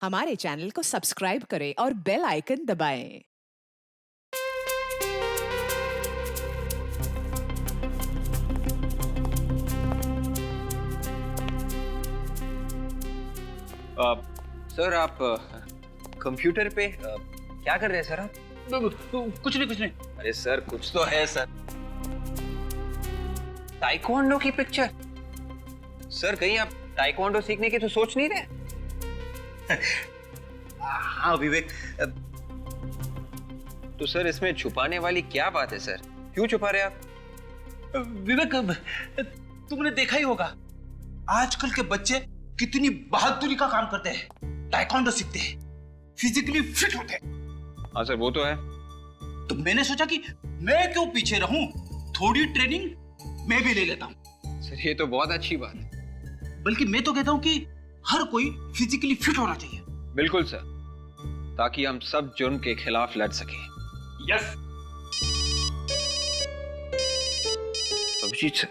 हमारे चैनल को सब्सक्राइब करें और बेल आइकन दबाएं। सर आप कंप्यूटर पे क्या कर रहे हैं सर आप? कुछ नहीं। अरे सर कुछ तो है सर। ताइक्वांडो की पिक्चर? सर कहीं आप ताइक्वांडो सीखने की तो सोच नहीं रहे? हाँ विवेक, तो सर इसमें छुपाने वाली क्या बात है सर? क्यों छुपा रहे आप? विवेक, तुमने देखा ही होगा आजकल के बच्चे कितनी बहादुरी का काम करते हैं, ताइक्वांडो सीखते हैं, फिजिकली फिट होते हैं। हाँ सर वो तो है। तो मैंने सोचा कि मैं क्यों पीछे रहूं, थोड़ी ट्रेनिंग मैं भी ले लेता हूं। सर ये तो बहुत अच्छी बात है। बल्कि मैं तो कहता हूं कि हर कोई फिजिकली फिट होना चाहिए। बिल्कुल सर, ताकि हम सब जुर्म के खिलाफ लड़ सकें। यस। अभिजीत सर।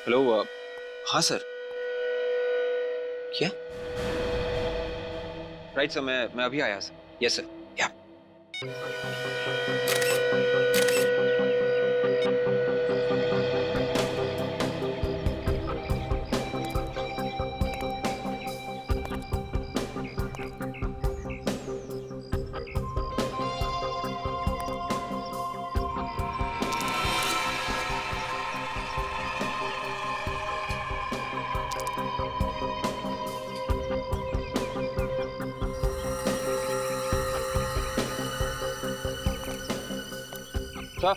हेलो। हाँ सर। क्या? राइट सर, मैं अभी आया सर। Yes sir. या सर,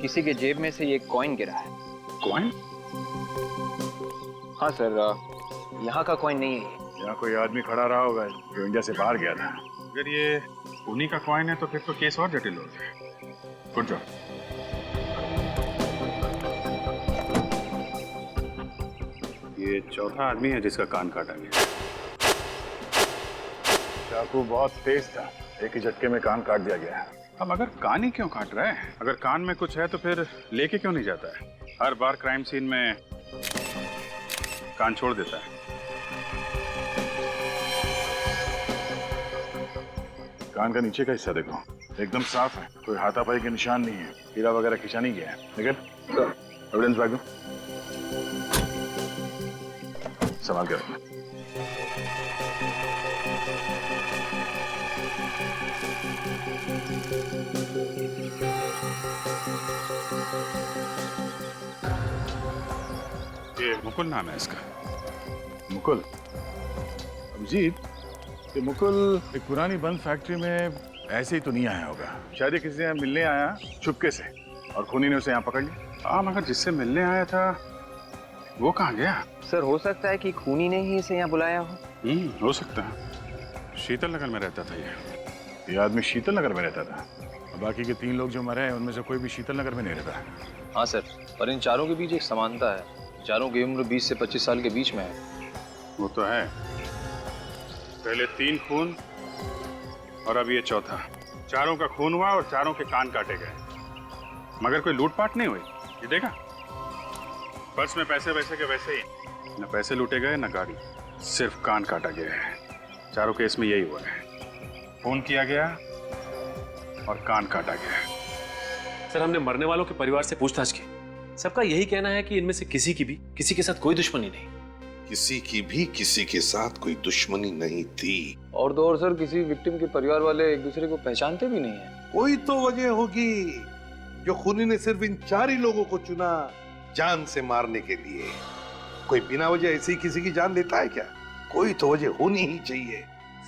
किसी के जेब में से ये कॉइन गिरा है। कॉइन? हाँ सर, यहाँ का कॉइन नहीं है। यहाँ कोई आदमी खड़ा रहा होगा जो इंडिया से बाहर गया था। अगर ये उन्हीं का कॉइन है तो फिर तो केस और जटिल हो गया। Good job. ये चौथा आदमी है जिसका कान काटा गया। चाकू बहुत तेज था, एक ही झटके में कान काट दिया गया। अब अगर कान ही क्यों काट रहा है? अगर कान में कुछ है तो फिर लेके क्यों नहीं जाता है? हर बार क्राइम सीन में कान छोड़ देता है। कान का नीचे का हिस्सा देखो, एकदम साफ है, कोई हाथापाई के निशान नहीं है, हीरा वगैरह खींचा नहीं गया है। लेकिन एविडेंस बैग दो, संभाल के रखना। ये मुकुल नाम है इसका। मुकुल? अभिजीत, ये मुकुल एक पुरानी बंद फैक्ट्री में ऐसे ही तो नहीं आया होगा। शायद ये किसी से मिलने आया चुपके से और खूनी ने उसे यहाँ पकड़ लिया। हाँ, मगर जिससे मिलने आया था वो कहाँ गया? सर हो सकता है कि खूनी ने ही इसे यहाँ बुलाया हो। हो सकता है। शीतल नगर में रहता था ये आदमी शीतल नगर में रहता था। बाकी के 3 लोग जो मरे हैं उनमें से कोई भी शीतल नगर में नहीं रहता। हाँ सर, पर इन चारों के बीच एक समानता है। चारों की उम्र 20 से 25 साल के बीच में है। वो तो है, पहले 3 खून और अब ये चौथा। चारों का खून हुआ और चारों के कान काटे गए, मगर कोई लूटपाट नहीं हुई। ये देखा, पर्स में पैसे वैसे के वैसे ही, न पैसे लूटे गए न गाड़ी, सिर्फ कान काटा गया है। चारों केस में यही हुआ है, खून किया गया और कान काटा गया। सर हमने मरने वालों के परिवार से पूछताछ की, सबका यही कहना है कि इनमें से किसी की भी किसी के साथ कोई दुश्मनी नहीं। किसी की भी किसी के साथ कोई दुश्मनी नहीं थी। और तो और सर, किसी विक्टिम के परिवार वाले एक दूसरे को पहचानते भी नहीं है। कोई तो वजह होगी जो खूनी ने सिर्फ इन 4 ही लोगों को चुना जान से मारने के लिए। कोई बिना वजह ऐसे ही किसी की जान लेता है क्या? कोई तो वजह होनी ही चाहिए।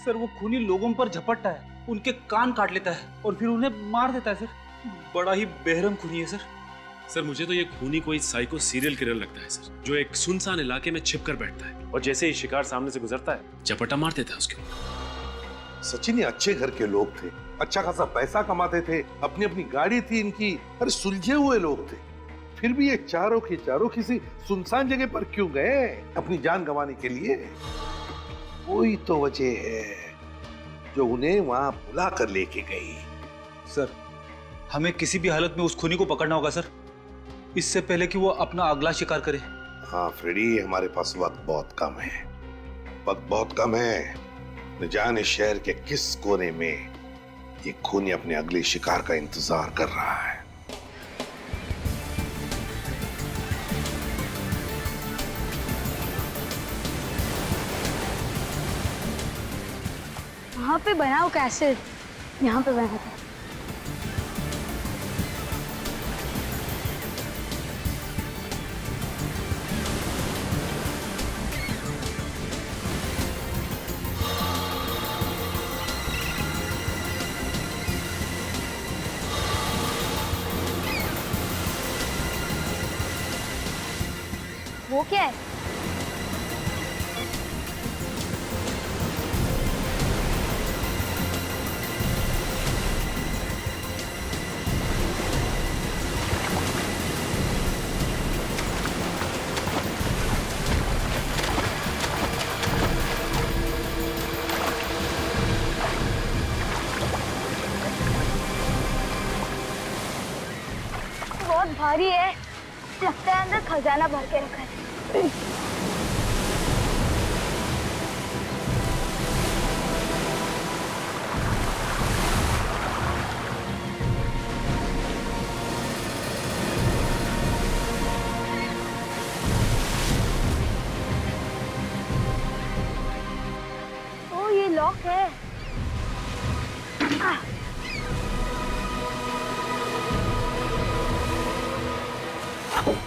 सर वो खूनी लोगों पर झपटता है, उनके कान काट लेता है और फिर उन्हें मार देता है। सर बड़ा ही बेरहम खूनी है सर। सर मुझे तो ये खूनी कोई साइको सीरियल किलर लगता है सर, जो एक सुनसान इलाके में छिपकर बैठता है और जैसे ही शिकार सामने से गुजरता है चपटा मार देता है उसके ऊपर। सचिन ये अच्छे घर के लोग थे, अच्छा खासा पैसा कमाते थे, अपनी अपनी गाड़ी थी इनकी। अरे सुलझे हुए लोग थे, फिर भी ये चारों के चारों किसी सुनसान जगह पर क्यों गए अपनी जान गंवाने के लिए? कोई तो वजह है जो उन्हें वहां बुला कर लेके गई। सर हमें किसी भी हालत में उस खूनी को पकड़ना होगा सर, इससे पहले कि वो अपना अगला शिकार करे। हाँ फ्रेडी, हमारे पास वक्त बहुत कम है, वक्त बहुत कम है। न जाने शहर के किस कोने में ये खूनी अपने अगले शिकार का इंतजार कर रहा है। वहाँ पे बनाओ कैसे, यहाँ पे बना था। वो क्या है? बहुत भारी है, लगता है अंदर खजाना भर के रखा है। ओ ये लॉक है।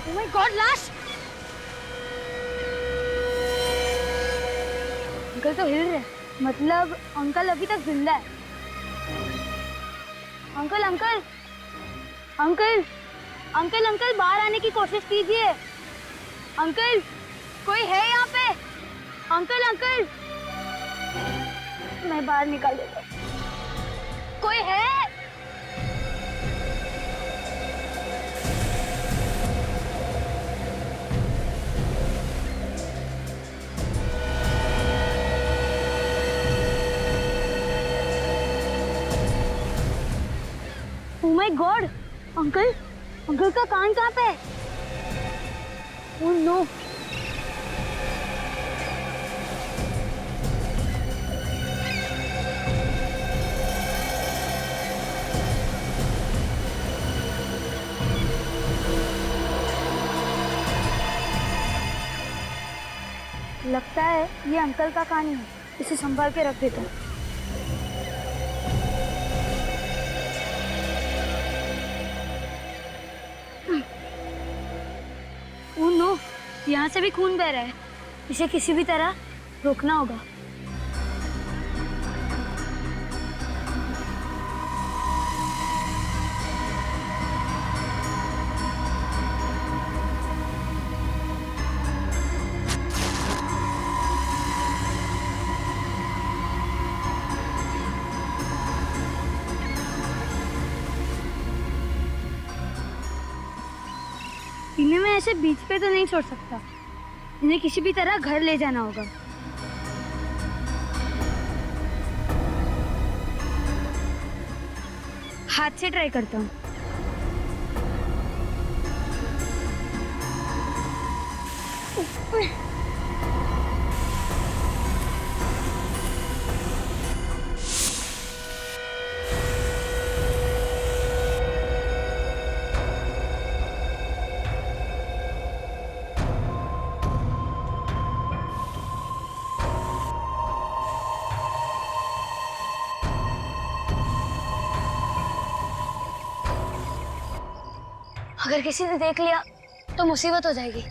Oh my God, लाश! अंकल तो हिल रहे, मतलब अंकल अभी तक जिंदा है। Uncle uncle uncle uncle uncle बाहर आने की कोशिश कीजिए। अंकल कोई है यहाँ पे? अंकल अंकल मैं बाहर निकाल देता हूँ। कोई है? Oh my God! Uncle, uncle का कान कहाँ पे है? Oh no! लगता है ये अंकल का कान ही है। इसे संभाल के रख देता हूँ। ओह नो, यहाँ से भी खून बह रहा है। इसे किसी भी तरह रोकना होगा। इन्हें मैं ऐसे बीच पे तो नहीं छोड़ सकता। इन्हें किसी भी तरह घर ले जाना होगा। हाथ से ट्राई करता हूँ। अगर किसी ने देख लिया तो मुसीबत हो जाएगी।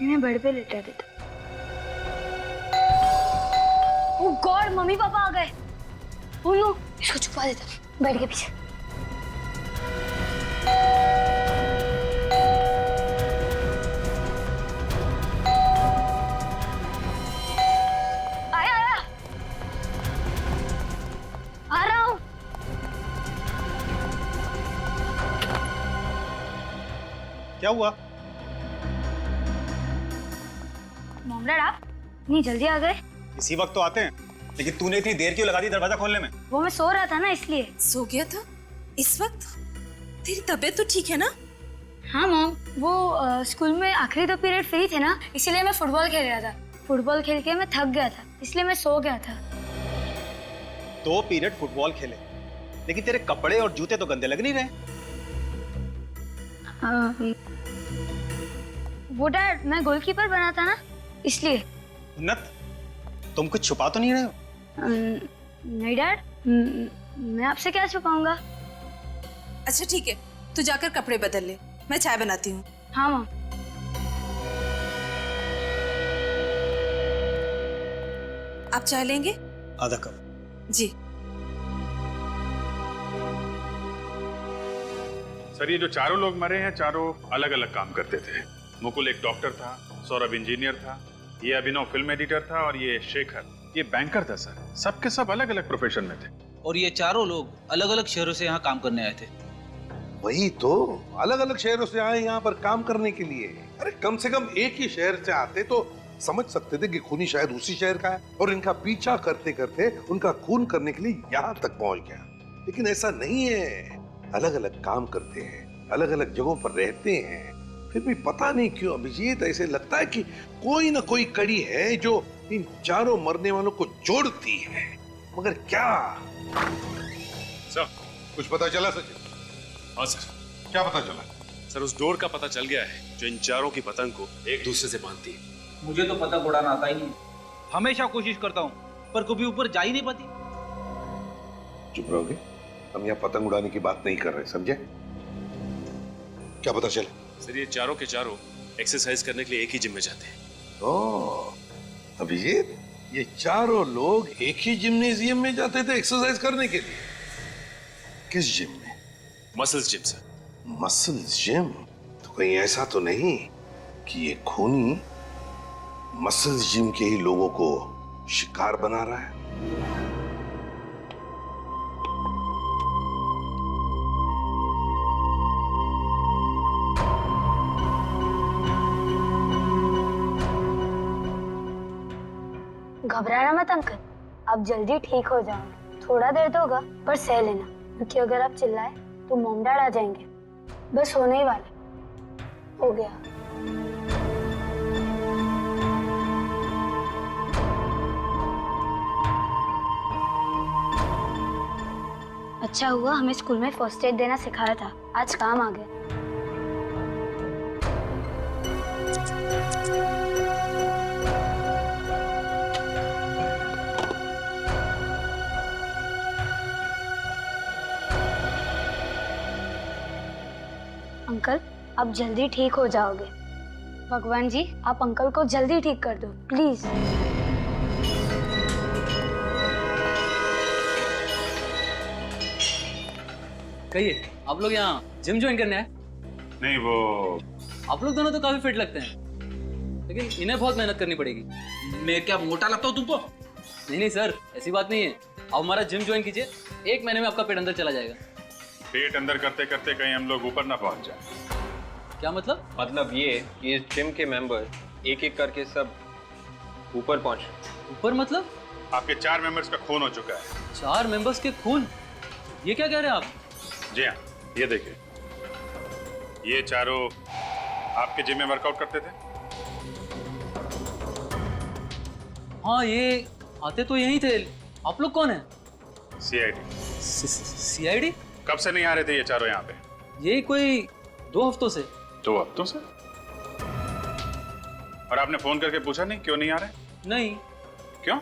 इन्हें बेड पे लेटा देता। ओह गॉड, मम्मी पापा आ गए। ओह नो, इसको छुपा देता बेड के पीछे। क्या हुआ? मॉम डैड आप इतनी जल्दी आ गए? इसी वक्त तो आते हैं, लेकिन तूने इतनी देर क्यों लगा दी दरवाजा खोलने में? वो मैं सो रहा था ना इसलिए। सो गया था इस वक्त? तेरी तबीयत तो ठीक है ना? हाँ मॉम, वो स्कूल में आखिरी 2 पीरियड फ्री थे ना, इसीलिए मैं फुटबॉल खेल रहा था। फुटबॉल खेल के मैं थक गया था, इसलिए मैं सो गया था। 2 पीरियड फुटबॉल खेले, लेकिन तेरे कपड़े और जूते तो गंदे लग नहीं रहे। वो डैड, मैं गोलकीपर बना था ना, इसलिए। उन्नत, तुम कुछ छुपा तो नहीं रहे हो? नहीं डैड, मैं आपसे क्या छुपाऊंगा। अच्छा ठीक है, तू जाकर कपड़े बदल ले, मैं चाय बनाती हूँ। हाँ मॉम। आप चाय लेंगे? आधा कप। जी। सर ये जो चारों लोग मरे हैं चारों अलग अलग काम करते थे। मुकुल एक डॉक्टर था, सौरभ इंजीनियर था, ये अभिनव फिल्म एडिटर था और ये शेखर ये बैंकर था सर। सबके सब अलग अलग प्रोफेशन में थे। और ये चारों लोग अलग अलग शहरों से यहाँ काम करने आए थे। वही तो, अलग अलग शहरों से आए यहाँ पर काम करने के लिए। अरे कम से कम एक ही शहर से आते तो समझ सकते थे कि खूनी शायद उसी शहर का है, और इनका पीछा करते करते उनका खून करने के लिए यहाँ तक पहुंच गया। लेकिन ऐसा नहीं है, अलग अलग काम करते हैं, अलग अलग जगहों पर रहते हैं, फिर भी पता नहीं क्यों अभिजीत ऐसे लगता है कि कोई ना कोई कड़ी है जो इन चारों मरने वालों को जोड़ती है, मगर क्या? सर कुछ पता चला सचिन? हाँ सर। क्या पता चला? सर उस डोर का पता चल गया है जो इन चारों की पतंग को एक दूसरे से बांधती है। मुझे तो पतंग उड़ाना आता ही नहीं। हमेशा कोशिश करता हूँ, पर कभी ऊपर जा ही नहीं पाती। चुप रहोगे? हम यहाँ पतंग उड़ाने की बात नहीं कर रहे, समझे? क्या पता चला? सर ये चारों के चारों एक्सरसाइज करने के लिए एक ही जिम में जाते हैं। ओह, अभिजीत, ये चारों लोग एक ही जिम्नेजियम में जाते थे एक्सरसाइज करने के लिए? किस जिम में? Muscles gym sir. Muscles gym? तो कहीं ऐसा तो नहीं कि ये खूनी मसल्स जिम के ही लोगों को शिकार बना रहा है? घबराना मत अंकल, आप जल्दी ठीक हो जाओगे। थोड़ा देर तो होगा, पर सह लेना, क्योंकि अगर आप चिल्लाए तो मॉम डैड आ जाएंगे। बस होने ही वाला हो गया। अच्छा हुआ हमें स्कूल में फर्स्ट एड देना सिखाया था, आज काम आ गया। अंकल, आप जल्दी ठीक हो जाओगे। भगवान जी, आप अंकल को जल्दी ठीक कर दो, प्लीज। कहिए, आप लोग यहाँ जिम ज्वाइन करने आए? नहीं वो आप लोग दोनों तो काफी फिट लगते हैं, लेकिन इन्हें बहुत मेहनत करनी पड़ेगी। मैं क्या मोटा लगता हूँ तुमको? नहीं नहीं सर, ऐसी बात नहीं है। आप हमारा जिम ज्वाइन कीजिए, 1 महीने में आपका पेट अंदर चला जाएगा। पेट अंदर करते करते कहीं हम लोग ऊपर ना पहुंच जाए। क्या मतलब? मतलब ये कि इस जिम के मेंबर एक एक करके सब ऊपर पहुंच। ऊपर मतलब? आपके 4 मेंबर्स का खून हो चुका है। 4 मेंबर्स के खून? ये क्या कह रहे हैं आप? जी हाँ, ये देखिए, ये चारों आपके जिम में वर्कआउट करते थे। हाँ, ये आते तो यहीं थे। आप लोग कौन है? सीआईडी। सीआईडी? कब से नहीं आ रहे थे ये चारों यहाँ पे? ये कोई 2 हफ्तों से। 2 हफ्तों से? और आपने फोन करके पूछा नहीं क्यों नहीं आ रहे? नहीं। क्यों?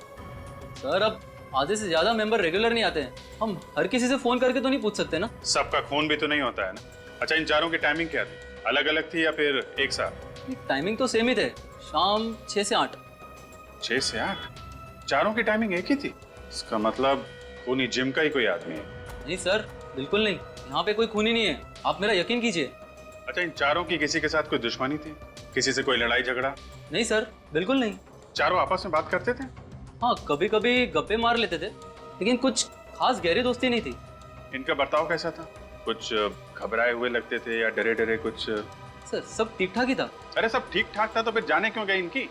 सर अब आधे से ज्यादा मेंबर रेगुलर नहीं आते हैं, हम हर किसी से फोन करके तो नहीं पूछ सकते ना। सबका खून भी तो नहीं होता है ना। अच्छा, इन चारों की टाइमिंग क्या थी? अलग अलग थी या फिर एक साथ? टाइमिंग तो सेम ही थे, शाम 6 से 8। 6 से 8? चारों की टाइमिंग एक ही थी? इसका मतलब खूनी जिम का ही कोई आदमी है। नहीं सर, बिल्कुल नहीं, यहाँ पे कोई खूनी नहीं है, आप मेरा यकीन कीजिए। अच्छा, इन चारों की किसी के साथ कोई दुश्मनी थी? किसी से कोई लड़ाई झगड़ा? नहीं सर, बिल्कुल नहीं। चारों आपस में बात करते थे? हाँ, कभी कभी गप्पे मार लेते थे, लेकिन कुछ खास गहरी दोस्ती नहीं थी। इनका बर्ताव कैसा था? कुछ घबराए हुए लगते थे या डरे डरे कुछ? सर सब ठीक ठाक ही था। अरे सब ठीक ठाक था तो फिर जाने क्यों गए इनकी?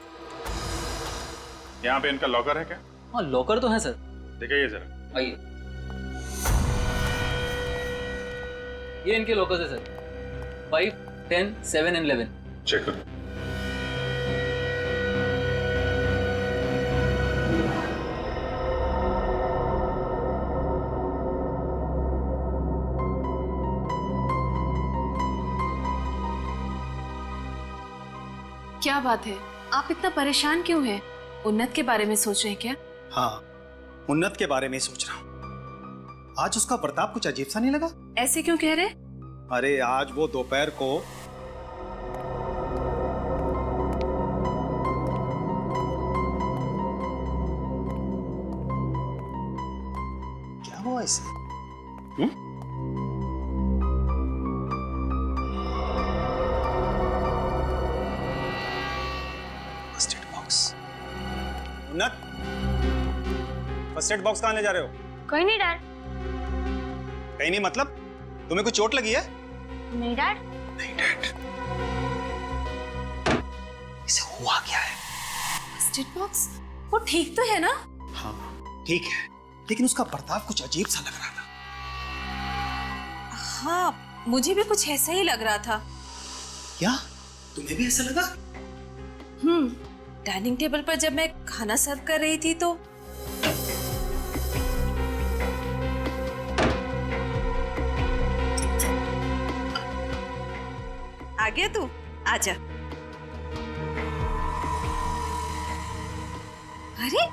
यहाँ पे इनका लॉकर है क्या? हाँ लॉकर तो है सर। दिखाइए जरा। आइए, ये इनके लॉकर है सर, 5, 10, 7 and 11। चेक करो। क्या बात है, आप इतना परेशान क्यों हैं? उन्नत के बारे में सोच रहे हैं क्या? हाँ, उन्नत के बारे में सोच रहा हूँ। आज उसका बर्ताव कुछ अजीब सा नहीं लगा? ऐसे क्यों कह रहे? अरे आज वो दोपहर को क्या हुआ इसे? First aid box. उन्नत, फर्स्ट एड बॉक्स कहाँ ले जा रहे हो? कोई नहीं डैड। कहीं नहीं मतलब? तुम्हें कुछ चोट लगी है? नहीं डैड। नहीं डैड। इसे हुआ क्या है? First aid box? वो ठीक तो है ना? हाँ ठीक है, लेकिन उसका बर्ताव कुछ अजीब सा लग रहा था। हाँ मुझे भी कुछ ऐसा ही लग रहा था। क्या तुम्हें भी ऐसा लगा? डाइनिंग टेबल पर जब मैं खाना सर्व कर रही थी तो आ गया तू, आजा। अरे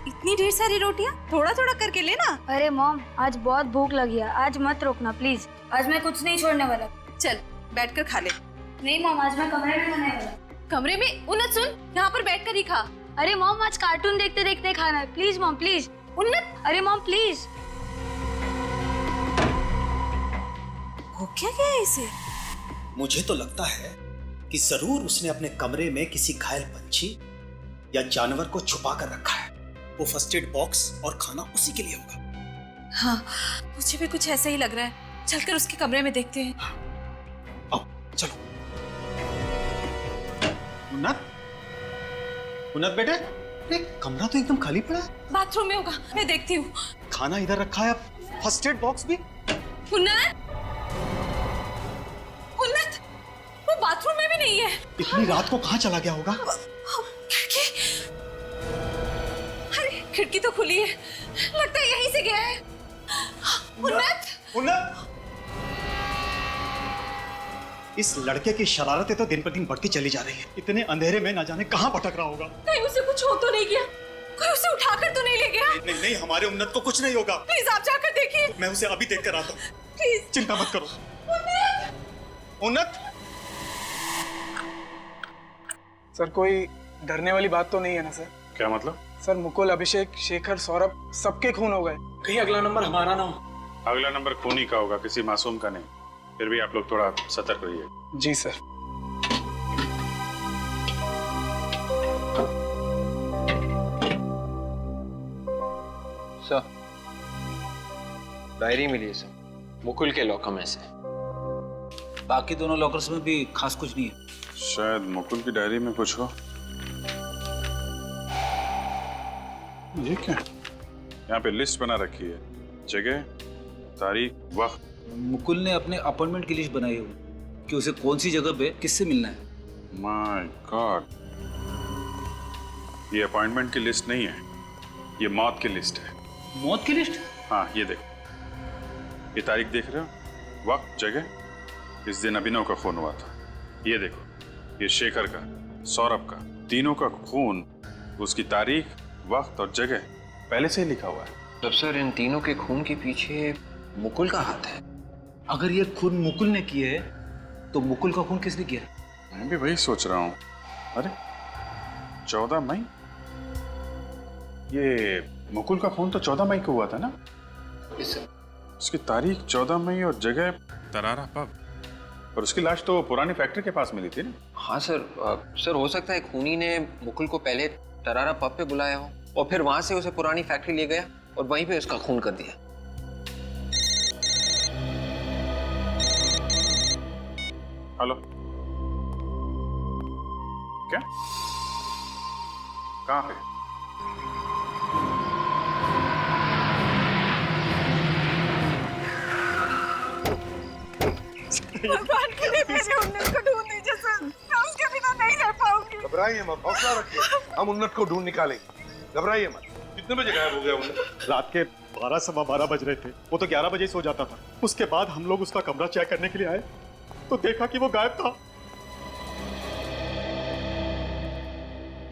इतनी ढेर सारी रोटियां, थोड़ा थोड़ा करके लेना। अरे मॉम, आज बहुत भूख लगी है, आज मत रोकना प्लीज। आज मैं कुछ नहीं छोड़ने वाला। चल बैठकर खा ले। नहीं मॉम, आज मैं कमरे में खाने वाला। कमरे में? उन्नत सुन, यहाँ पर बैठकर ही खा। अरे मॉम, आज कार्टून देखते देखते खाना है, प्लीज मॉम प्लीज। उन्नत, अरे मॉम प्लीज। हो क्या गया इसे? मुझे तो लगता है कि जरूर उसने अपने कमरे में किसी घायल पंछी या जानवर को छुपा कर रखा है। वो फर्स्ट एड बॉक्स और खाना उसी के लिए होगा। हाँ मुझे भी कुछ ऐसा ही लग रहा है। चलकर उसके कमरे में देखते हैं। आओ चलो। उन्नत, उन्नत बेटे, अरे कमरा तो एकदम खाली पड़ा है। बाथरूम में होगा, मैं देखती हूँ। खाना इधर रखा है, फर्स्ट एड बॉक्स भी। उन्नत, उन्नत, वो बाथरूम में भी नहीं है। इतनी रात को कहाँ चला गया होगा? खिड़की, अरे खिड़की तो खुली है, लगता है यहीं से गया है। उन्नत, उन्नत, इस लड़के की शरारतें तो दिन पर दिन बढ़ती चली जा रही है। इतने अंधेरे में ना जाने कहाँ भटक रहा होगा। कहीं उसे कुछ हो तो नहीं गया? कोई उसे उठाकर तो नहीं ले गया? नहीं नहीं, हमारे उन्नत को कुछ नहीं होगा। प्लीज आप जाकर देखिए। मैं उसे अभी देख कर आता हूँ, प्लीज। चिंता मत करो। उन्नत, सर कोई डरने वाली बात तो नहीं है ना सर? क्या मतलब? सर मुकुल, अभिषेक, शेखर, सौरभ सबके खून हो गए। कहीं अगला नंबर हमारा ना हो। अगला नंबर खूनी का होगा, किसी मासूम का नहीं। फिर भी आप लोग थोड़ा सतर्क रहिए। जी सर। सर डायरी मिली है सर, मुकुल के लॉकर में से। बाकी दोनों लॉकर्स में भी खास कुछ नहीं है। शायद मुकुल की डायरी में कुछ हो। ये क्या? यहाँ पे लिस्ट बना रखी है, जगह, तारीख, वक्त। मुकुल ने अपने अपॉइंटमेंट की लिस्ट बनाई हुई कि उसे कौन सी जगह पे किससे मिलना है। माय गॉड, ये अपॉइंटमेंट की लिस्ट नहीं है, ये मौत की लिस्ट है। मौत की लिस्ट? हाँ ये देखो, ये तारीख देख रहे हो, वक्त, जगह, इस दिन अभिनव का खून हुआ था। ये देखो, ये शेखर का, सौरभ का, तीनों का खून, उसकी तारीख, वक्त और जगह पहले से ही लिखा हुआ है। तब सर इन तीनों के खून के पीछे मुकुल का हाथ है। अगर ये खून मुकुल ने किए है तो मुकुल का खून किसने किया? मैं भी वही सोच रहा हूँ। अरे 14 मई, ये मुकुल का खून तो 14 मई को हुआ था ना? उसकी तारीख 14 मई और जगह तरारा पब, और उसकी लाश तो पुरानी फैक्ट्री के पास मिली थी ना? हाँ सर, सर हो सकता है खूनी ने मुकुल को पहले तरारा पब पे बुलाया हो और फिर वहां से उसे पुरानी फैक्ट्री ले गया और वहीं पे उसका खून कर दिया। हेलो, क्या? कहाँ पे? भगवान के लिए मेरे उन्नत को ढूंढ दीजिए सर, मैं उसके बिना नहीं रह पाऊंगी। घबराइए मत, हौसला रखिए, हम उन्नत को ढूंढ निकालेंगे। घबराइए मत। कितने बजे गायब हो गया उन्नत? रात के 12-12 बज रहे थे। वो तो 11 बजे सो जाता था। उसके बाद हम लोग उसका कमरा चेक करने के लिए आए तो देखा कि वो गायब था।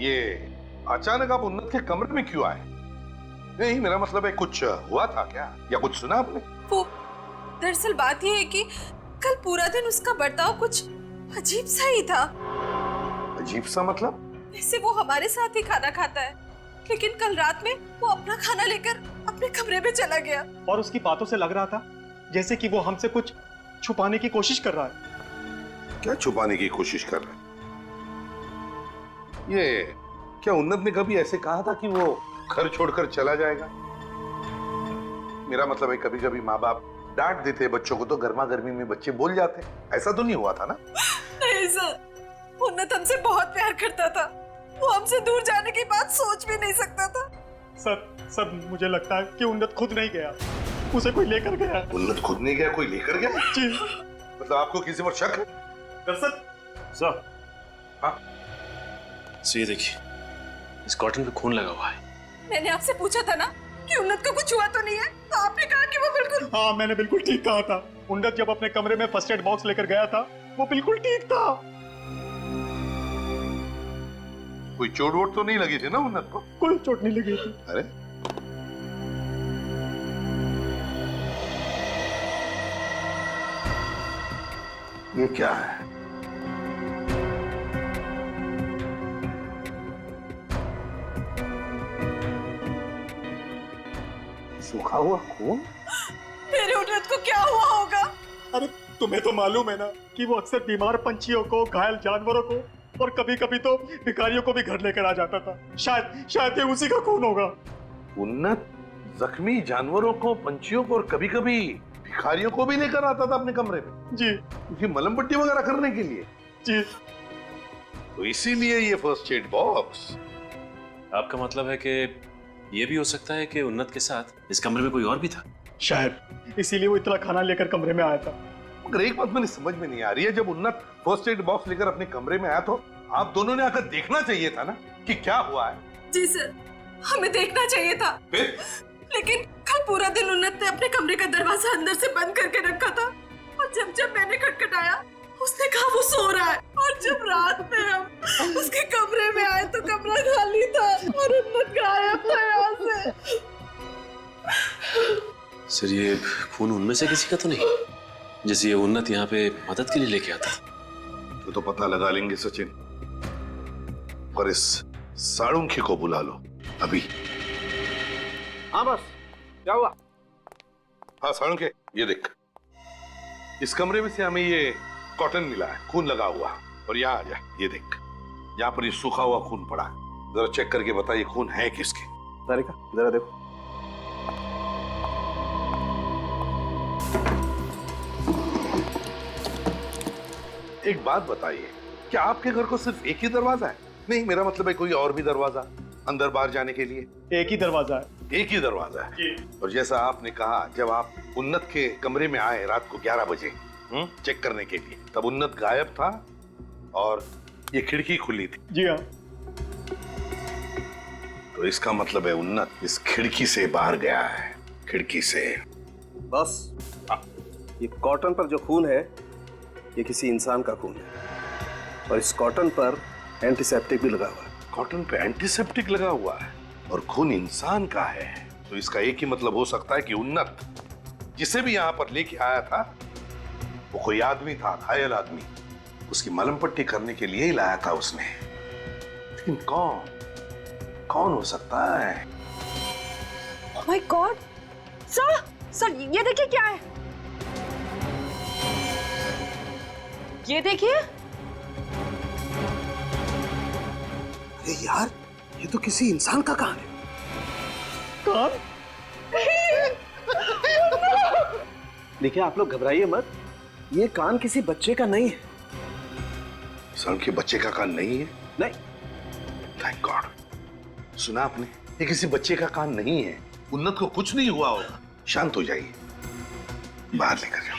ये अचानक आप उन्नत के कमरे में क्यों आए? नहीं, मेरा मतलब है कुछ हुआ था क्या, या कुछ सुना आपने? वो दरअसल बात ये है कि कल पूरा दिन उसका बर्ताव कुछ अजीब सा ही था। अजीब सा मतलब? वैसे वो हमारे साथ ही खाना खाता है, लेकिन कल रात में वो अपना खाना लेकर अपने कमरे में चला गया। और उसकी बातों से लग रहा था जैसे कि वो हमसे कुछ छुपाने की कोशिश कर रहा है। क्या छुपाने की कोशिश कर रहे हैं? ये क्या उन्नत ने कभी ऐसे कहा था कि वो घर छोड़कर चला जाएगा? मेरा मतलब है कभी कभी माँ बाप डांट देते बच्चों को तो गर्मा गर्मी में बच्चे बोल जाते। ऐसा तो नहीं हुआ था ना? नहीं सर, उन्नत हमसे बहुत प्यार करता था। वो हमसे दूर जाने की बात सोच भी नहीं सकता था। सर मुझे लगता है कि उन्नत खुद नहीं गया, उसे कोई लेकर गया। उन्नत खुद नहीं गया, कोई लेकर गया? जी। मतलब आपको किसी पर शक है? सर हाँ, ये देखिए, इस कॉटन पे खून लगा हुआ है। मैंने आपसे पूछा था ना कि उन्नत को कुछ हुआ तो नहीं है, तो आपने कहा कि वो बिल्कुल। हाँ, मैंने बिल्कुल ठीक कहा था। उन्नत जब अपने कमरे में फर्स्ट एड बॉक्स लेकर गया था वो बिल्कुल ठीक था। कोई चोट वोट तो नहीं लगी थी ना उन्नत को? कोई चोट नहीं लगी थी। अरे ये क्या है? सूखा हुआ खून? मेरे उन्नत को क्या हुआ होगा? अरे तुम्हें तो मालूम है ना कि वो अक्सर बीमार पंछियों को, घायल जानवरों को और कभी-कभी तो भिखारियों को भी घर लेकर आ जाता था। शायद ये उसी का खून होगा। उन्नत जख्मी जानवरों को, पंछियों को और कभी-कभी भिखारियों को भी लेकर आता था अपने कमरे में? जी। क्योंकि मलम पट्टी वगैरह करने के लिए? जी। तो इसीलिए ये फर्स्ट एड बॉक्स। आपका मतलब है कि ये भी हो सकता है कि उन्नत के साथ इस कमरे में कोई और भी था? शायद इसीलिए वो इतना खाना लेकर कमरे में आया था। मगर एक बात मेरी समझ में नहीं आ रही है, जब उन्नत फर्स्ट एड बॉक्स लेकर अपने कमरे में आया तो आप दोनों ने आकर देखना चाहिए था ना कि क्या हुआ है। जी सर, हमें देखना चाहिए था। फिर? लेकिन कल पूरा दिन उन्नत ने अपने कमरे का दरवाजा अंदर से बंद करके रखा था, और जब मैंने खटखटाया उसने कहा वो सो रहा है, और जब रात में हम उसके कमरे में आए तो कमरा खाली था और उन्नत गायब था यहाँ से। सर ये खून उनमें से किसी का तो नहीं, जैसे ये उन्नत यहाँ पे मदद के लिए लेके आता? तो पता लगा लेंगे सचिन, पर इस साड़ुंखे को बुला लो अभी। हाँ बस, क्या हुआ? हाँ साड़ुंखे, ये देख, इस कमरे में से हमें ये कॉटन मिला है, खून लगा हुआ। और यहाँ आ जा, ये देख, यहाँ पर ये सूखा हुआ खून पड़ा है। जरा चेक करके बता ये खून है किसके? तारिका जरा देखो। एक बात बताइए, क्या आपके घर को सिर्फ एक ही दरवाजा है? नहीं, मेरा मतलब है कोई और भी दरवाजा अंदर बाहर जाने के लिए? एक ही दरवाजा है। एक ही दरवाजा है। और जैसा आपने कहा, जब आप उन्नत के कमरे में आए रात को 11 बजे चेक करने के लिए, तब उन्नत गायब था और ये खिड़की खुली थी। जी हाँ। तो इसका मतलब है उन्नत इस खिड़की से बाहर गया है, खिड़की से। बस ये कॉटन पर जो खून है ये किसी इंसान का खून है, और इस कॉटन पर एंटीसेप्टिक भी लगा हुआ है। कॉटन पे एंटीसेप्टिक लगा हुआ है और खून इंसान का है, तो इसका एक ही मतलब हो सकता है कि उन्नत जिसे भी यहाँ पर लेके आया था वो कोई आदमी था, घायल आदमी। उसकी मलम पट्टी करने के लिए ही लाया था उसने। लेकिन कौन हो सकता है? Oh my God! सर ये देखिए क्या है। ये देखिए। अरे यार, ये तो किसी इंसान का कान है। कान? देखिए आप लोग घबराइए मत, ये कान किसी बच्चे का नहीं है। सर के बच्चे का कान नहीं है? नहीं, थैंक गॉड। सुना आपने, ये किसी बच्चे का कान नहीं है। उन्नत को कुछ नहीं हुआ होगा। शांत हो जाइए, बाहर लेकर जाओ।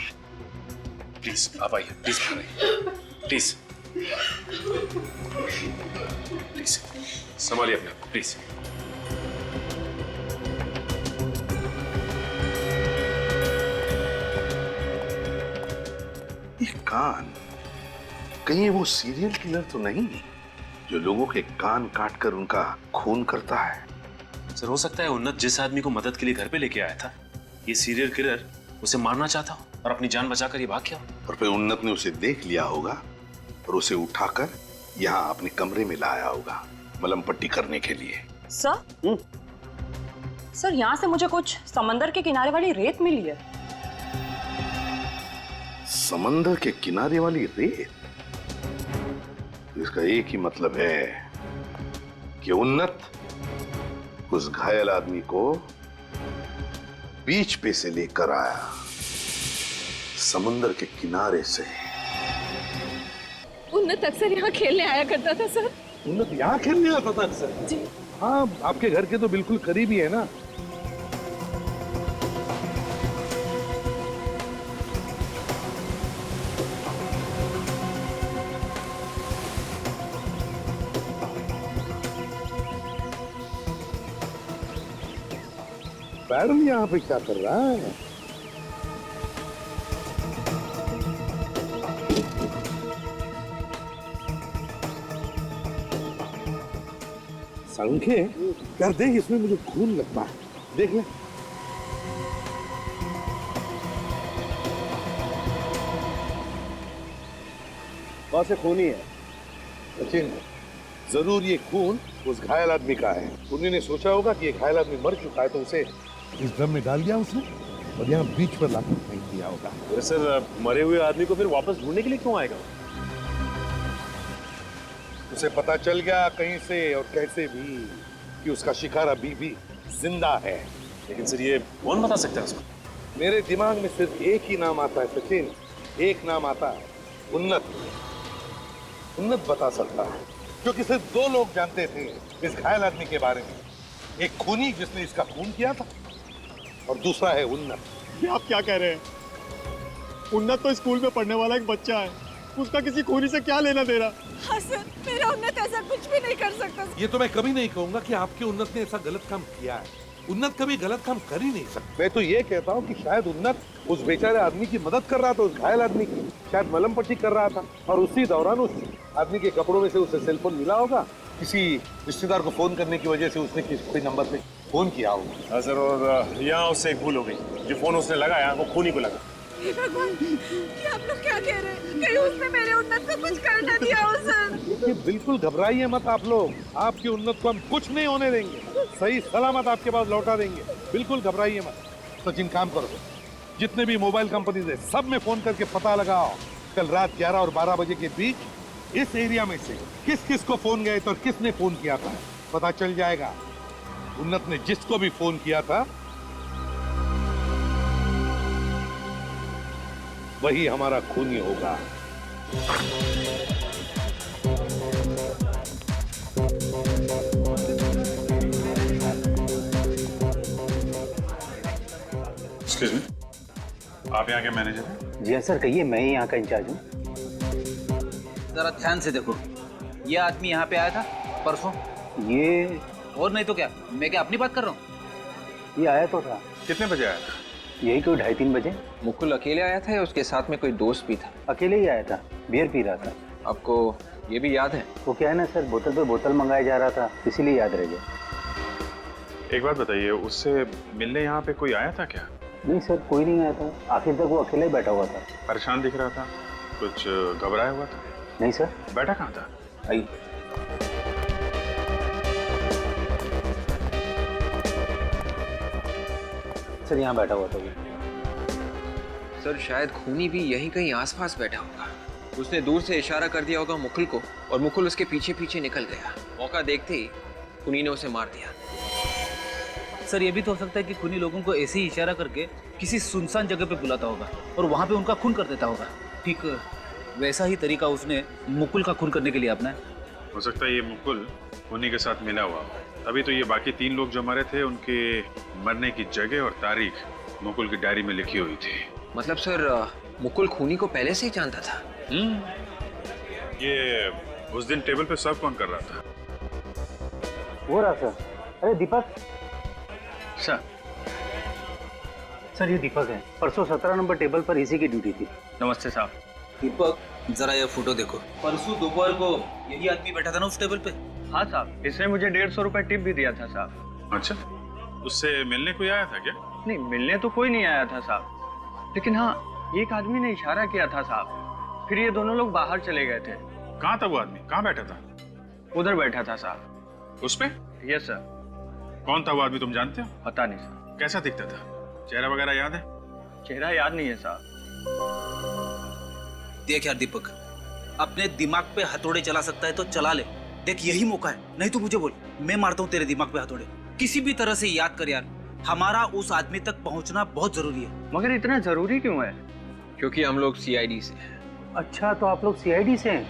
प्लीज आप आइए, प्लीज बाहर आइए, प्लीज प्लीज संभालिए अपने आप, प्लीज। ये कान, कहीं वो सीरियल किलर तो नहीं जो लोगों के कान काटकर उनका खून करता है? सर हो सकता है उन्नत जिस आदमी को मदद के लिए घर पे लेके आया था, ये सीरियल किलर उसे मारना चाहता हो और अपनी जान बचाकर ये भाग गया हो। और फिर उन्नत ने उसे देख लिया होगा और उसे उठाकर यहाँ अपने कमरे में लाया होगा मलम पट्टी करने के लिए। सर सर, यहाँ से मुझे कुछ समंदर के किनारे वाली रेत मिली है। समंदर के किनारे वाली रेत? इसका एक ही मतलब है कि उन्नत उस घायल आदमी को बीच पे से लेकर आया, समुद्र के किनारे से। उन्नत अक्सर यहाँ खेलने आया करता था सर। उन्नत यहाँ खेलने आता था अक्सर? जी हाँ, आपके घर के तो बिल्कुल करीब ही है ना। पैरल यहाँ पे क्या कर रहा है? संख्य यार, देख इसमें मुझे खून लगता है, देख ले। वहां से खून ही है सचिन। जरूर ये खून उस घायल आदमी का है। उन्होंने सोचा होगा कि ये घायल आदमी मर चुका है तो उसे इस ड्रम में डाल दिया उसने और यहाँ बीच पर लाकर फेंक दिया होगा। अरे सर, मरे हुए आदमी को फिर वापस ढूंढने के लिए क्यों आएगा? उसे पता चल गया कहीं से और कैसे भी कि उसका शिकार अभी भी जिंदा है। लेकिन सर ये कौन बता सकता है उसको? मेरे दिमाग में सिर्फ एक ही नाम आता है सचिन, एक नाम आता है, उन्नत। उन्नत बता सकता है, क्योंकि सिर्फ दो लोग जानते थे इस घायल आदमी के बारे में। एक खूनी जिसने इसका खून किया था और दूसरा है उन्नत। ये आप क्या कह रहे हैं? उन्नत तो स्कूल में पढ़ने वाला एक बच्चा है, उसका किसी खूनी से क्या लेना देना? हाँ सर, मेरा उन्नत ऐसा कुछ भी नहीं कर सकता। ये तो मैं कभी नहीं कहूंगा कि आपके उन्नत ने ऐसा गलत काम किया है। उन्नत कभी गलत काम कर ही नहीं सकता। मैं तो ये कहता हूँ कि शायद उन्नत उस बेचारे आदमी की मदद कर रहा था, उस घायल आदमी की। शायद मलम पट्टी कर रहा था और उसी दौरान उस आदमी के कपड़ों में से उसे सेलफोन मिला होगा। किसी रिश्तेदार को फोन करने की वजह से उसने किसी नंबर पे फोन किया होगा। हाँ सर, और यहाँ उससे एक भूल हो गई, जो फोन उसने लगाया वो खूनी को लगा। हे भगवान, ये आप लोग क्या कह रहे हैं? कहीं उसने मेरे उन्नत को कुछ कर न दिया हो सर। ये बिल्कुल घबराइए मत आप लोग, आपकी उन्नत को हम कुछ नहीं होने देंगे, सही सलामत आपके पास लौटा देंगे। बिल्कुल घबराइए मत। सचिन काम करो, जितने भी मोबाइल कंपनीज है सब में फोन करके पता लगाओ कल रात 11 और 12 बजे के बीच इस एरिया में से किस किस को फोन गए थे और किसने फोन किया था। पता चल जाएगा उन्नत ने जिसको भी फोन किया था वही हमारा खूनी होगा। एक्सक्यूज मी, आप यहाँ के मैनेजर हैं? जी हाँ सर, कहिए, मैं ही यहाँ का इंचार्ज हूँ। जरा ध्यान से देखो, ये आदमी यहाँ पे आया था परसों? ये और नहीं तो क्या, मैं क्या अपनी बात कर रहा हूँ? ये आया तो था। कितने बजे आया था? यही कोई 2:30-3 बजे। मुकुल अकेले आया था या उसके साथ में कोई दोस्त भी था? अकेले ही आया था, बियर पी रहा था। आपको ये भी याद है? वो क्या है ना सर, बोतल पे बोतल मंगाया जा रहा था, इसीलिए याद रह गया। एक बात बताइए, उससे मिलने यहाँ पे कोई आया था क्या? नहीं सर, कोई नहीं आया था। आखिर तक वो अकेले ही बैठा हुआ था। परेशान दिख रहा था, कुछ घबराया हुआ था? नहीं सर। बैठा कहाँ था? आई सर, यहाँ बैठा हुआ था वो। सर शायद खूनी भी यहीं कहीं आसपास बैठा होगा। उसने दूर से इशारा कर दिया होगा मुकुल को और मुकुल उसके पीछे पीछे निकल गया। मौका देखते ही खूनी ने उसे मार दिया। सर ये भी तो हो सकता है कि खूनी लोगों को ऐसे ही इशारा करके किसी सुनसान जगह पे बुलाता होगा और वहाँ पे उनका खून कर देता होगा। ठीक वैसा ही तरीका उसने मुकुल का खून करने के लिए अपनाया। हो सकता है ये मुकुल खूनी के साथ मिला हुआ हो। तभी तो ये बाकी 3 लोग जो मरे थे उनके मरने की जगह और तारीख मुकुल की डायरी में लिखी हुई थी। मतलब सर मुकुल खूनी को पहले से ही जानता था? ये उस दिन टेबल पे सर्व कौन कर रहा था? वो रहा सर। अरे दीपक सर ये दीपक है। परसों 17 नंबर टेबल पर इसी की ड्यूटी थी। नमस्ते साहब। दीपक जरा ये फोटो देखो। परसों दोपहर को यही आदमी बैठा था ना उस टेबल पे? हाँ साहब, इसने मुझे 150 रुपए टिप भी दिया था साहब। अच्छा, उससे मिलने कोई आया था क्या? नहीं, मिलने तो कोई नहीं आया था साहब, लेकिन हाँ एक आदमी ने इशारा किया था साहब। फिर ये दोनों लोग बाहर चले गए थे। कहाँ था वो आदमी? कहाँ बैठा था? उधर बैठा था साहब। उस पे? Yes sir. कौन था वो आदमी, तुम जानते हो? पता नहीं सर। कैसा दिखता था? चेहरा वगैरह याद है? चेहरा याद नहीं है साहब। देख यार दीपक, अपने दिमाग पे हथौड़े चला सकता है तो चला ले। देख यही मौका है, नहीं तो मुझे बोल, मैं मारता हूँ तेरे दिमाग पे हथौड़े। किसी भी तरह से याद कर यार, हमारा उस आदमी तक पहुँचना बहुत जरूरी है। मगर इतना जरूरी क्यों है? क्योंकि हम लोग सीआईडी से हैं। अच्छा, तो आप लोग सीआईडी से हैं?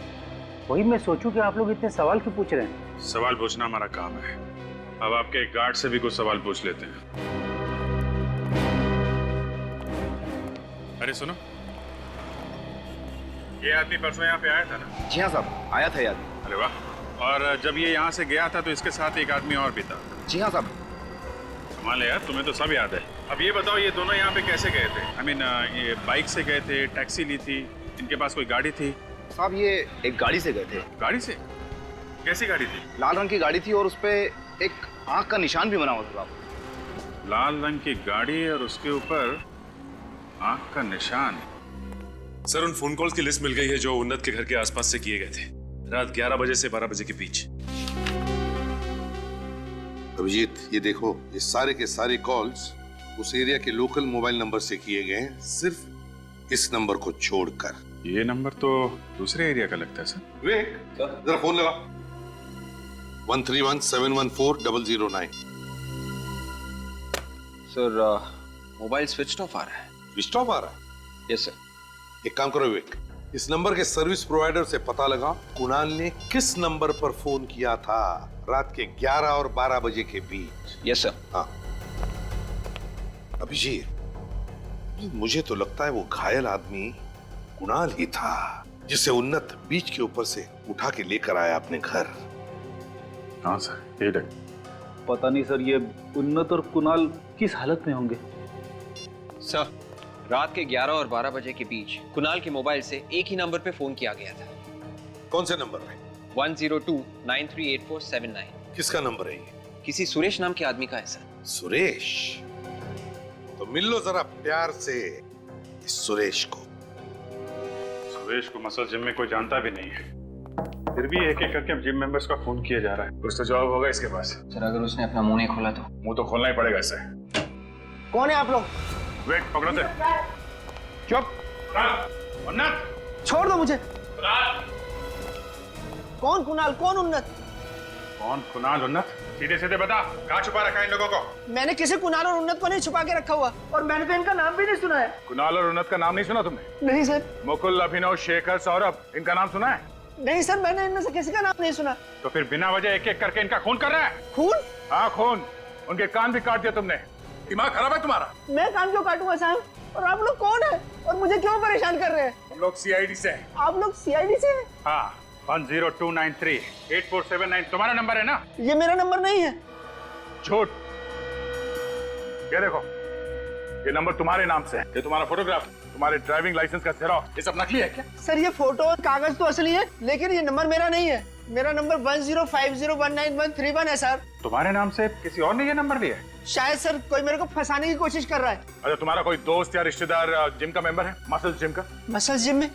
वही मैं सोचूं कि आप लोग इतने सवाल क्यों पूछ रहे हैं। सवाल पूछना हमारा काम है। अब आपके गार्ड से भी कुछ सवाल पूछ लेते हैं। अरे सुनो, ये आदमी परसों यहाँ पे आया था ना? जी हाँ साहब, आया था याद। अरे वाह। और जब ये यहाँ से गया था तो इसके साथ एक आदमी और भी था? जी हाँ साहब। कमाल है यार, तुम्हें तो सब याद है। अब ये बताओ, ये दोनों यहाँ पे कैसे गए थे? आई मीन ये बाइक से गए थे, टैक्सी ली थी, इनके पास कोई गाड़ी थी? साहब ये एक गाड़ी से गए थे। गाड़ी से? कैसी गाड़ी थी? लाल रंग की गाड़ी थी और उस पे एक आंख का निशान भी बना हुआ था साहब। लाल रंग की गाड़ी और उसके ऊपर आंख का निशान। सर उन फोन कॉल्स की लिस्ट मिल गई है जो उन्नत के घर के आसपास से किए गए थे रात 11 बजे से 12 बजे के बीच। अभिजीत, ये देखो, ये सारे के सारे कॉल्स उस एरिया के लोकल मोबाइल नंबर से किए गए हैं, सिर्फ इस नंबर को छोड़कर। ये नंबर तो दूसरे एरिया का लगता है सर। विवेक, जरा फोन लगा। 131714009। सर मोबाइल स्विच ऑफ आ रहा है। स्विच ऑफ आ रहा है? Yes sir. एक काम करो विवेक, इस नंबर के सर्विस प्रोवाइडर से पता लगा कुणाल ने किस नंबर पर फोन किया था रात के 11 और 12 बजे के बीच। Yes sir. हाँ अभिजीत, मुझे तो लगता है वो घायल आदमी कुणाल ही था, जिसे उन्नत बीच के ऊपर से उठा के लेकर आया अपने घर। हाँ सर, ये पता नहीं सर, ये उन्नत और कुणाल किस हालत में होंगे। सर रात के 11 और 12 बजे के बीच कुणाल के मोबाइल से एक ही नंबर पे फोन किया गया था। कौन से नंबर पे? 102938479। किसका नंबर है ये? किसी सुरेश नाम के आदमी का है सर। सुरेश? तो मिल लो जरा प्यार से इस सुरेश को। सुरेश को मसल जिम में कोई जानता भी नहीं है, फिर भी एक एक करके जिम मेंबर्स का फोन किया जा रहा है। कुछ तो जवाब होगा इसके पास। सर अगर उसने अपना मुंह नहीं खोला तो? मुंह तो खोलना ही पड़ेगा इसे। कौन है आप लोग? वेट, पकड़ो थे। चुप। उन्नत, छोड़ दो मुझे। कौन कुणाल, कौन उन्नत? कौन कुणाल उन्नत? सीधे सीधे बता, कहाँ छुपा रखा है इन लोगों को? मैंने किसी कुणाल और उन्नत को नहीं छुपा के रखा हुआ, और मैंने तो इनका नाम भी नहीं सुना है। कुणाल और उन्नत का नाम नहीं सुना तुमने? नहीं सर। मुकुल, अभिनव, शेखर, सौरभ, इनका नाम सुना है? नहीं सर, मैंने इनमें से किसी का नाम नहीं सुना। तो फिर बिना वजह एक एक करके इनका खून कर रहा है? खून? हाँ खून। उनके कान भी काट दिया तुमने। दिमाग खराब है तुम्हारा? मैं कान क्यों काटूंगा साहब? और आप लोग कौन है और मुझे क्यों परेशान कर रहे हैं? हम लोग सीआईडी से हैं। आप लोग सीआईडी से हैं? हाँ, 102938479 तुम्हारा नंबर है ना? ये मेरा नंबर नहीं है। झूठ। ये देखो, ये नंबर तुम्हारे नाम से है। ये तुम्हारा फोटोग्राफ, तुम्हारे ड्राइविंग लाइसेंस का जेरॉक्स, ये सब नकली है क्या? सर ये फोटो और कागज तो असली है, लेकिन ये नंबर मेरा नहीं है। मेरा नंबर 1050193131 है सर। तुम्हारे नाम से किसी और ने ये नंबर लिया है? शायद सर कोई मेरे को फंसाने की कोशिश कर रहा है। अच्छा, तुम्हारा कोई दोस्त या रिश्तेदार जिम का मेंबर है? मसल्स जिम का? मसल्स जिम में?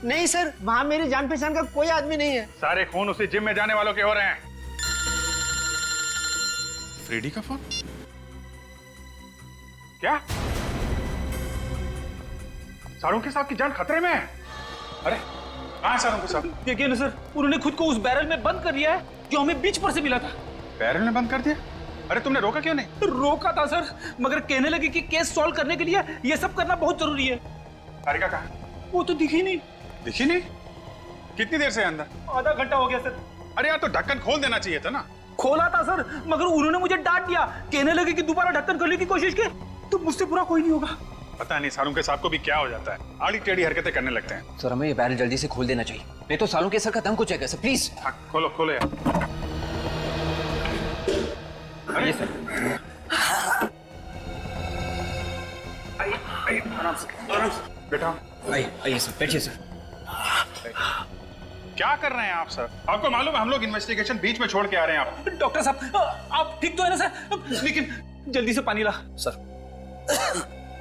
नहीं सर, वहाँ मेरी जान पहचान का कोई आदमी नहीं है। सारे खून उसी जिम में जाने वालों के हो रहे हैं। फ्रेडी का फोन? क्या? सारुंके साहब की जान खतरे में है? अरे कहाँ सारुंके साहब? देखिए ना सर, उन्होंने खुद को उस बैरल में बंद कर दिया है जो हमें बीच पर से मिला था। बैरल में बंद कर दिया? अरे तुमने रोका क्यों नहीं? रोका था सर, मगर कहने लगे कि केस सॉल्व करने के लिए ये सब करना बहुत जरूरी है। हारिका कहाँ? वो तो दिखी नहीं। दिखी नहीं? कितनी देर से अंदर? आधा घंटा हो गया सर। अरे यार, तो ढक्कन खोल देना चाहिए था ना। खोला था सर, मगर उन्होंने मुझे डांट दिया, कहने लगे कि दोबारा ढक्कन खोलने की कोशिश की तो मुझसे पूरा कोई नहीं होगा। पता नहीं सारुण के साहब को भी क्या हो जाता है, आड़ी टेढ़ी हरकतें करने लगते हैं। सर हमें ये बैरल जल्दी से खोल देना चाहिए, नहीं तो सालों के सर का दम कुछ है सर, प्लीज। हाँ, खोलो खोलो यार। अरे सर, आराम से बैठा। आइए सर, बैठिए सर। क्या कर रहे हैं आप सर? आपको मालूम है हम लोग इन्वेस्टिगेशन बीच में छोड़ के आ रहे हैं। आप डॉक्टर साहब, आप ठीक तो है ना सर? लेकिन जल्दी से पानी ला सर।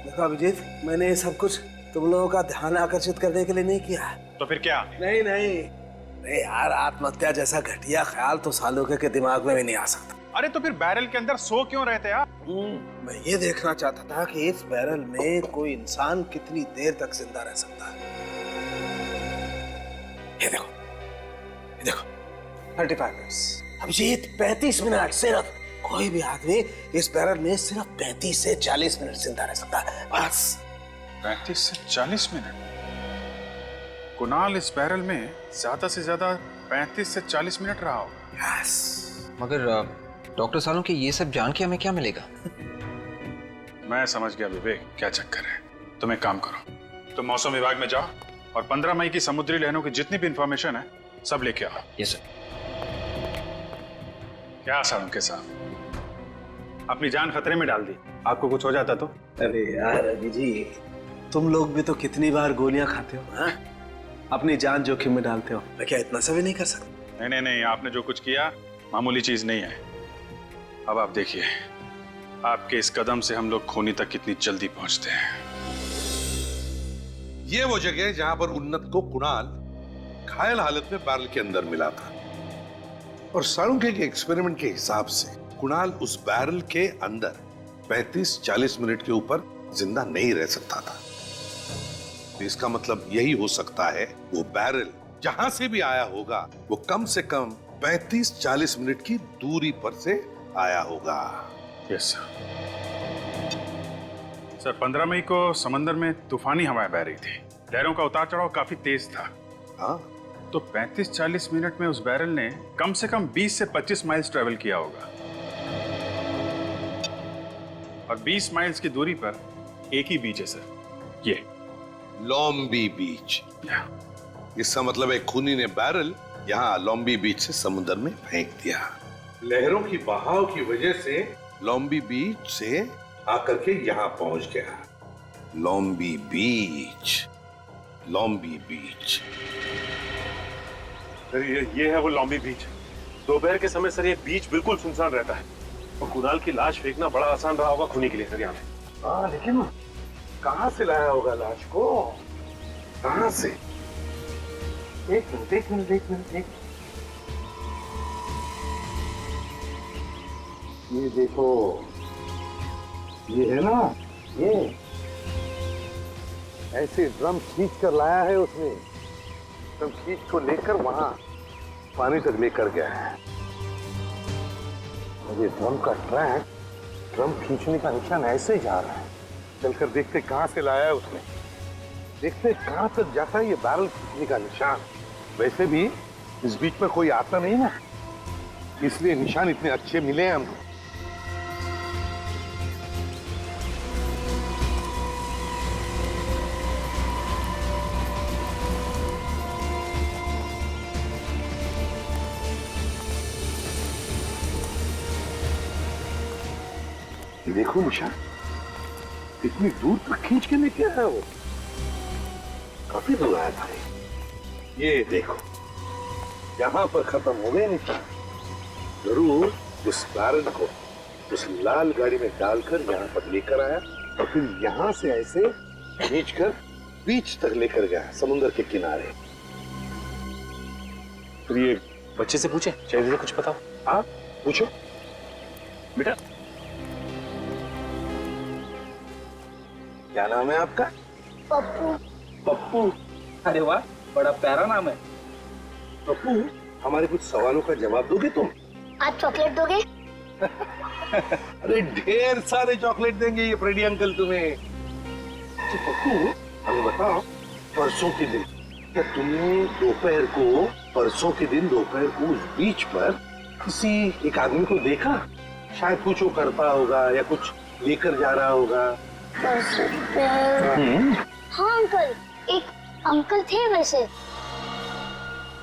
देखो अभिजीत, मैंने ये सब कुछ तुम लोगों का ध्यान आकर्षित करने के लिए नहीं किया। तो फिर क्या? नहीं यार, आत्महत्या जैसा घटिया ख्याल तो सालों के दिमाग में भी नहीं आ सकता। अरे तो फिर बैरल के अंदर सो क्यों रहे थे आप? मैं ये देखना चाहता था कि इस बैरल में कोई इंसान कितनी देर तक जिंदा रह सकता है। ये देखो 35 मिनट्स। अभिजीत 35 मिनट सिर्फ। कोई भी आदमी इस बैरल में सिर्फ 35 से 40 मिनट जिंदा रह सकता है, बस। 35 से 40 मिनट? कुणाल इस बैरल में ज्यादा से ज्यादा 35 से 40 मिनट रहा होगा। यस। मगर डॉक्टर सालों के ये सब जान के हमें क्या मिलेगा? मैं समझ गया विवेक, क्या चक्कर है। तुम एक काम करो, तुम मौसम विभाग में जाओ और 15 मई की समुद्री लहरों की जितनी भी इंफॉर्मेशन है सब लेके आओ। Yes sir. क्या सालों के साथ अपनी जान खतरे में डाल दी, आपको कुछ हो जाता तो? अरे यार अभिजीत, तुम लोग भी तो कितनी बार गोलियां खाते हो, हाँ? अपनी जान जोखिम में डालते हो। मैं क्या इतना सा भी नहीं कर सकता? नहीं, आपने जो कुछ किया मामूली चीज नहीं है। अब आप देखिए, आपके इस कदम से हम लोग खूनी तक कितनी जल्दी पहुंचते हैं। ये वो जगह है जहां पर उन्नत को कुणाल घायल हालत में बैरल के अंदर मिला था, और साळुंखे के एक्सपेरिमेंट के हिसाब से कुणाल उस बैरल के अंदर 35-40 मिनट के ऊपर जिंदा नहीं रह सकता था। तो इसका मतलब यही हो सकता है, वो बैरल जहां से भी आया होगा वो कम से कम 35-40 मिनट की दूरी पर से आया होगा। Yes sir. 15 मई को समंदर में तूफानी हवाएं बह रही थी, लहरों का उतार चढ़ाव काफी तेज था। हाँ, तो 35-40 मिनट में उस बैरल ने कम से कम 20 से 25 माइल्स ट्रेवल किया होगा, और 20 माइल्स की दूरी पर एक ही बीच है सर, ये लॉम्बी बीच। इसका मतलब है खूनी ने बैरल यहाँ लॉम्बी बीच से समुद्र में फेंक दिया। लहरों की बहाव की वजह से लॉम्बी बीच से आकर के यहाँ पहुंच गया। लॉम्बी बीच। सर ये है वो लॉम्बी बीच। दोपहर के समय सर ये बीच बिल्कुल सुनसान रहता है, और कुणाल की लाश फेंकना बड़ा आसान रहा होगा खूनी के लिए सर यहाँ पे। हाँ, लेकिन कहाँ से लाया होगा लाश को? कहाँ से? एक मिनट। ये देखो, ये है ना, ये ऐसे ड्रम खींच कर लाया है उसने। ड्रम खींच को लेकर वहां पानी तक लेकर गया है। और ये ड्रम का ट्रैक, ड्रम खींचने का निशान ऐसे ही जा रहा है। चलकर देखते कहां से लाया है उसने, देखते कहां तक जाता है ये बैरल खींचने का निशान। वैसे भी इस बीच में कोई आता नहीं ना, इसलिए निशान इतने अच्छे मिले हैं हमको। देखो निशान, इतनी दूर तक खींच के लेके आया वो, काफी दूर आया था। ये देखो, यहाँ पर खत्म हो गए निशान। जरूर उस बैरल को उस लाल गाड़ी में डालकर यहाँ पर लेकर आया, और फिर यहाँ से ऐसे खींचकर बीच तक लेकर गया, समुद्र के किनारे। फिर ये बच्चे से पूछे, चाहिए कुछ बताओ। हाँ पूछो बेटा। क्या नाम है आपका? पप्पू। अरे वाह, बड़ा प्यारा नाम है। पप्पू, हमारे कुछ सवालों का जवाब दोगे तुम? आप चॉकलेट दोगे? अरे ढेर सारे चॉकलेट देंगे ये फ्रेडी अंकल तुम्हें। अच्छा पप्पू, हमें बताओ, परसों के दिन क्या तुमने दोपहर को, परसों के दिन दोपहर को उस बीच पर किसी एक आदमी को देखा? शायद कुछ वो करता होगा या कुछ लेकर जा रहा होगा। हाँ अंकल, एक अंकल थे वैसे।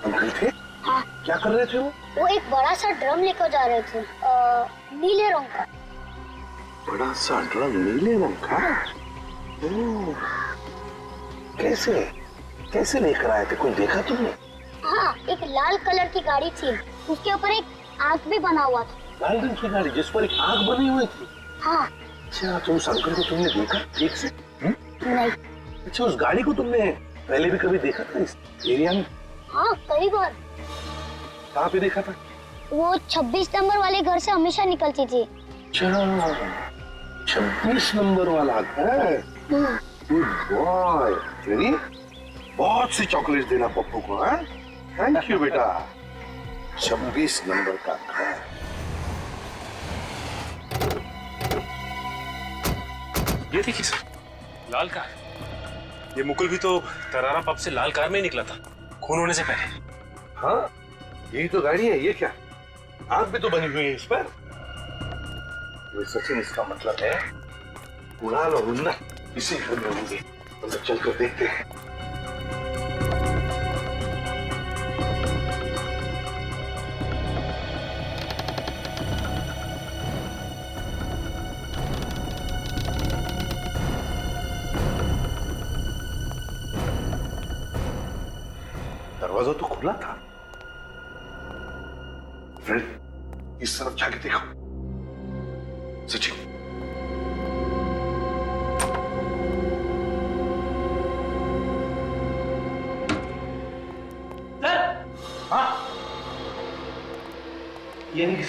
अंकल थे? हाँ। क्या कर रहे थे वो? वो एक बड़ा सा ड्रम लेकर जा रहे थे, नीले रंग का। बड़ा सा ड्रम नीले रंग का? ओह, कैसे कैसे लेकर आए थे? कोई देखा तुमने? हाँ, एक लाल कलर की गाड़ी थी, उसके ऊपर एक आँख भी बना हुआ था। लाल रंग की गाड़ी जिस पर एक आँख बनी हुई थी? हाँ। अच्छा, तो उस अंकल को तुमने देखा ठीक से? नहीं। अच्छा, उस गाड़ी को तुमने पहले भी कभी देखा था इस एरिया में? हाँ, कई बार। कहाँ पे देखा था? वो 26 नंबर वाले घर से हमेशा निकलती थी। अच्छा, 26 नंबर वाला घर। Good boy. चलिए, बहुत सी चॉकलेट देना पप्पू को। हाँ, थैंक यू बेटा। 26 नंबर का घर। ये देखिए सर, लाल कार। ये मुकुल भी तो तरारा पब से लाल कार में ही निकला था, खून होने से पहले। हाँ, यही तो गाड़ी है। ये क्या, आग भी तो बनी हुई है इस पर। ये सचिन, इसका मतलब है कुणाल और उन्नत इसी घर में होंगे। हम लोग चलकर देखते हैं। दरवाजा तो खुला था। फ्रेंड, इस तरफ जाके देखो। सचिन, हाँ, ये नहीं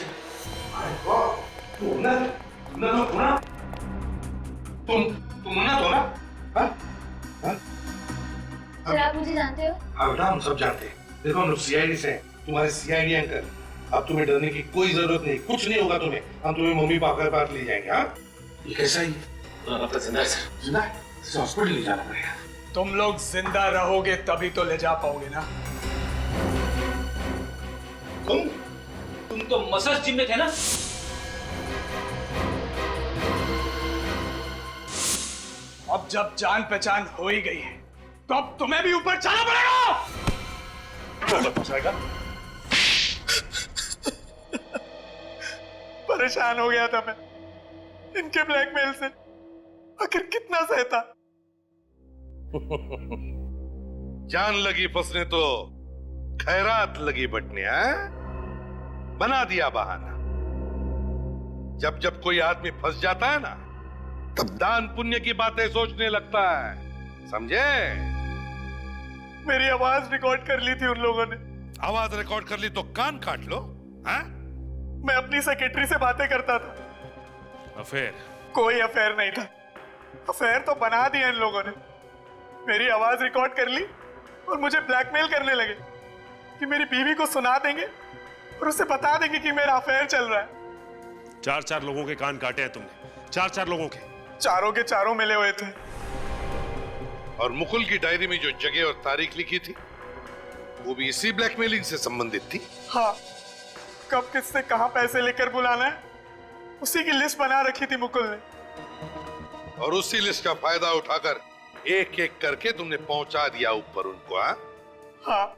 तुम उन्नत हो ना? हाँ? हाँ? सर, आप मुझे जानते हो? हाँ बेटा, हम सब जानते हैं। देखो, हम लोग सीआईडी से हैं, तुम्हारे सीआईडी अंकल। अब तुम्हें डरने की कोई जरूरत नहीं, कुछ नहीं होगा तुम्हें। हम तुम्हें मम्मी पापा के पास ले जाएंगे। हाँ, ये कैसा ही अब तो जिंदा है सर। जिंदा है? हॉस्पिटल ले जाना पड़ेगा। तुम लोग जिंदा रहोगे तभी तो ले जा पाओगे ना। तुम तो मसाज जिम में थे ना? अब जब जान पहचान हो ही गई है तो अब तुम्हें भी ऊपर जाना पड़ेगा। परेशान हो गया था मैं इनके ब्लैकमेल से, आखिर कितना सहता। जान लगी फंसने तो खैरात लगी बटने। बना दिया बहाना। जब जब कोई आदमी फंस जाता है ना, तब दान पुण्य की बातें सोचने लगता है। समझे? मेरी आवाज रिकॉर्ड कर ली थी उन लोगों ने। आवाज रिकॉर्ड कर ली तो कान काट लो। हाँ? मैं अपनी सेक्रेटरी से बातें करता था। अफेयर? कोई अफेयर नहीं था। अफेयर तो बना दिया इन लोगों ने। मेरी आवाज रिकॉर्ड कर ली और मुझे ब्लैकमेल करने लगे कि मेरी बीवी को सुना देंगे और उसे बता देंगे कि मेरा अफेयर चल रहा है। 4 लोगों के कान काटे हैं तुमने। 4 लोगों के। चारों के चारों मिले हुए थे। और मुकुल की डायरी में जो जगह और तारीख लिखी थी, वो भी इसी ब्लैकमेलिंग से संबंधित थी। हाँ, कब किससे कहां पैसे लेकर बुलाना है, उसी की लिस्ट बना रखी थी मुकुल ने। और उसी लिस्ट का फायदा उठाकर एक एक करके तुमने पहुंचा दिया ऊपर उनको। हाँ,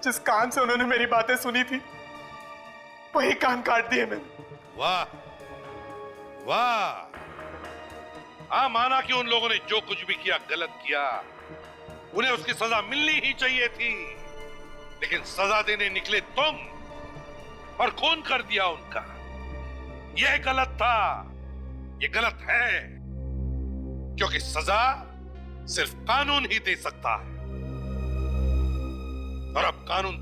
जिस कान से उन्होंने मेरी बातें सुनी थी वही कान काट दिए मैंने। वाह वाह। हाँ, माना कि उन लोगों ने जो कुछ भी किया गलत किया, उन्हें उसकी सजा मिलनी ही चाहिए थी। लेकिन सजा देने निकले तुम और खून कर दिया उनका। यह गलत था, यह गलत है, क्योंकि सजा सिर्फ कानून ही दे सकता है। और अब कानून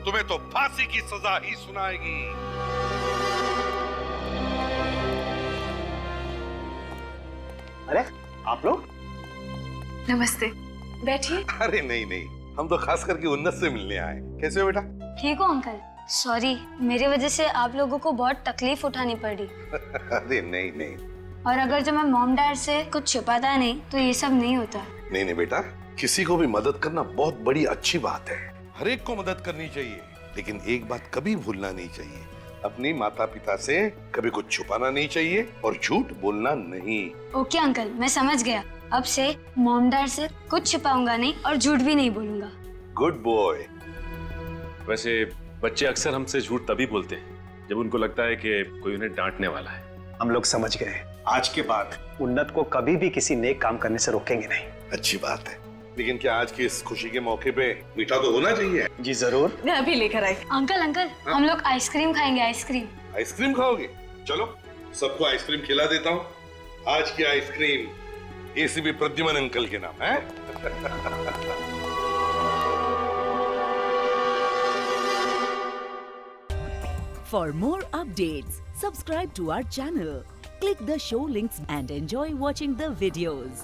तुम्हें तो फांसी की सजा ही सुनाएगी। अरे आप लोग? नमस्ते, बैठिए। अरे नहीं नहीं, हम तो खास करके उन्नत से मिलने आए। कैसे हो बेटा? ठीक हो अंकल? सॉरी, मेरी वजह से आप लोगों को बहुत तकलीफ उठानी पड़ी। अरे नहीं नहीं। और अगर जब मैं मॉम डैड से कुछ छुपाता नहीं तो ये सब नहीं होता। नहीं नहीं बेटा, किसी को भी मदद करना बहुत बड़ी अच्छी बात है। हर एक को मदद करनी चाहिए, लेकिन एक बात कभी भूलना नहीं चाहिए, अपनी माता पिता से कभी कुछ छुपाना नहीं चाहिए और झूठ बोलना नहीं। ओके अंकल, मैं समझ गया। अब से मॉम डैड से कुछ छुपाऊंगा नहीं और झूठ भी नहीं बोलूंगा। Good boy. वैसे बच्चे अक्सर हमसे झूठ तभी बोलते हैं जब उनको लगता है कि कोई उन्हें डांटने वाला है। हम लोग समझ गए, आज के बाद उन्नत को कभी भी किसी नेक काम करने से रोकेंगे नहीं। अच्छी बात है, लेकिन क्या आज की इस खुशी के मौके पे मीठा तो होना चाहिए? जी जरूर। मैं अभी लेकर आई। अंकल अंकल, हम लोग आइसक्रीम खाएंगे। आइसक्रीम। आइसक्रीम खाओगे? चलो सबको आइसक्रीम खिला देता हूँ। आज की आइसक्रीम एसीपी प्रद्युमन अंकल के नाम है। For more updates, subscribe to our channel, click the show links and enjoy watching the videos.